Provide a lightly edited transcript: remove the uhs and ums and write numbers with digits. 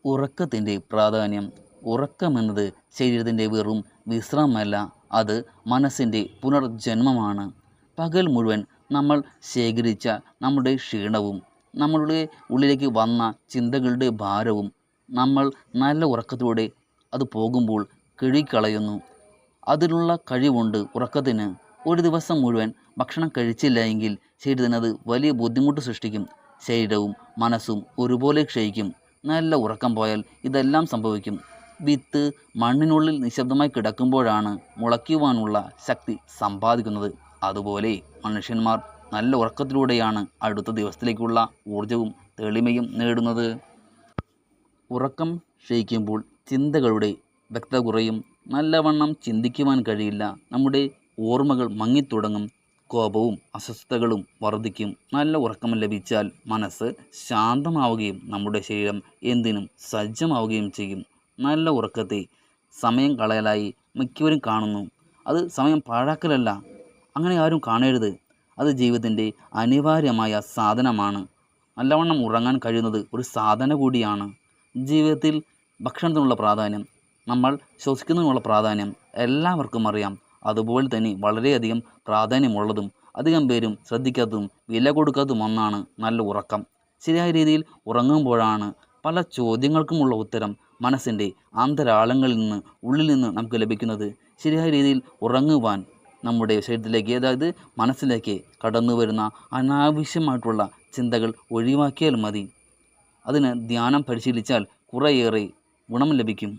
ഉറക്കത്തിൻ്റെ പ്രാധാന്യം. ഉറക്കമെന്നത് ശരീരത്തിൻ്റെ വെറും വിശ്രമമല്ല, അത് മനസ്സിൻ്റെ പുനർജന്മമാണ്. പകൽ മുഴുവൻ നമ്മൾ ശേഖരിച്ച നമ്മുടെ ക്ഷീണവും നമ്മളുടെ ഉള്ളിലേക്ക് വന്ന ചിന്തകളുടെ ഭാരവും നമ്മൾ നല്ല ഉറക്കത്തിലൂടെ അത് പോകുമ്പോൾ കഴുകിക്കളയുന്നു. അതിനുള്ള കഴിവുണ്ട് ഉറക്കത്തിന്. ഒരു ദിവസം മുഴുവൻ ഭക്ഷണം കഴിച്ചില്ല എങ്കിൽ ശരീരത്തിനത് വലിയ ബുദ്ധിമുട്ട് സൃഷ്ടിക്കും. ശരീരവും മനസ്സും ഒരുപോലെ ക്ഷയിക്കും. നല്ല ഉറക്കം പോയാൽ ഇതെല്ലാം സംഭവിക്കും. വിത്ത് മണ്ണിനുള്ളിൽ നിശബ്ദമായി കിടക്കുമ്പോഴാണ് മുളയ്ക്കുവാനുള്ള ശക്തി സമ്പാദിക്കുന്നത്. അതുപോലെ മനുഷ്യന്മാർ നല്ല ഉറക്കത്തിലൂടെയാണ് അടുത്ത ദിവസത്തിലേക്കുള്ള ഊർജവും തെളിമയും നേടുന്നത്. ഉറക്കം ക്ഷയിക്കുമ്പോൾ ചിന്തകളുടെ വ്യക്തത കുറയും. നല്ലവണ്ണം ചിന്തിക്കുവാൻ കഴിയില്ല. നമ്മുടെ ഓർമ്മകൾ മങ്ങിത്തുടങ്ങും. കോപവും അസ്വസ്ഥതകളും വർദ്ധിക്കും. നല്ല ഉറക്കം ലഭിച്ചാൽ മനസ്സ് ശാന്തമാവുകയും നമ്മുടെ ശരീരം എന്തിനും സജ്ജമാവുകയും ചെയ്യും. നല്ല ഉറക്കത്തെ സമയം കളയലായി മിക്കവരും കാണുന്നു. അത് സമയം പാഴാക്കലല്ല. അങ്ങനെ ആരും കാണരുത്. അത് ജീവിതത്തിൻ്റെ അനിവാര്യമായ സാധനമാണ്. നല്ലവണ്ണം ഉറങ്ങാൻ കഴിയുന്നത് ഒരു സാധന കൂടിയാണ്. ജീവിതത്തിൽ ഭക്ഷണത്തിനുള്ള പ്രാധാന്യം, നമ്മൾ ശ്വസിക്കുന്നതിനുള്ള പ്രാധാന്യം എല്ലാവർക്കും അറിയാം. അതുപോലെ തന്നെ വളരെയധികം പ്രാധാന്യമുള്ളതും അധികം പേരും ശ്രദ്ധിക്കാത്തതും വില കൊടുക്കാത്തതും ഒന്നാണ് നല്ല ഉറക്കം. ശരിയായ രീതിയിൽ ഉറങ്ങുമ്പോഴാണ് പല ചോദ്യങ്ങൾക്കുമുള്ള ഉത്തരം മനസ്സിൻ്റെ അന്തരാളങ്ങളിൽ നിന്ന് ഉള്ളിൽ നിന്ന് നമുക്ക് ലഭിക്കുന്നത്. ശരിയായ രീതിയിൽ ഉറങ്ങുവാൻ നമ്മുടെ ശരീരത്തിലേക്ക്, അതായത് മനസ്സിലേക്ക് കടന്നു വരുന്ന അനാവശ്യമായിട്ടുള്ള ചിന്തകൾ ഒഴിവാക്കിയാൽ മതി. അതിന് ധ്യാനം പരിശീലിച്ചാൽ കുറേയേറെ ഗുണം ലഭിക്കും.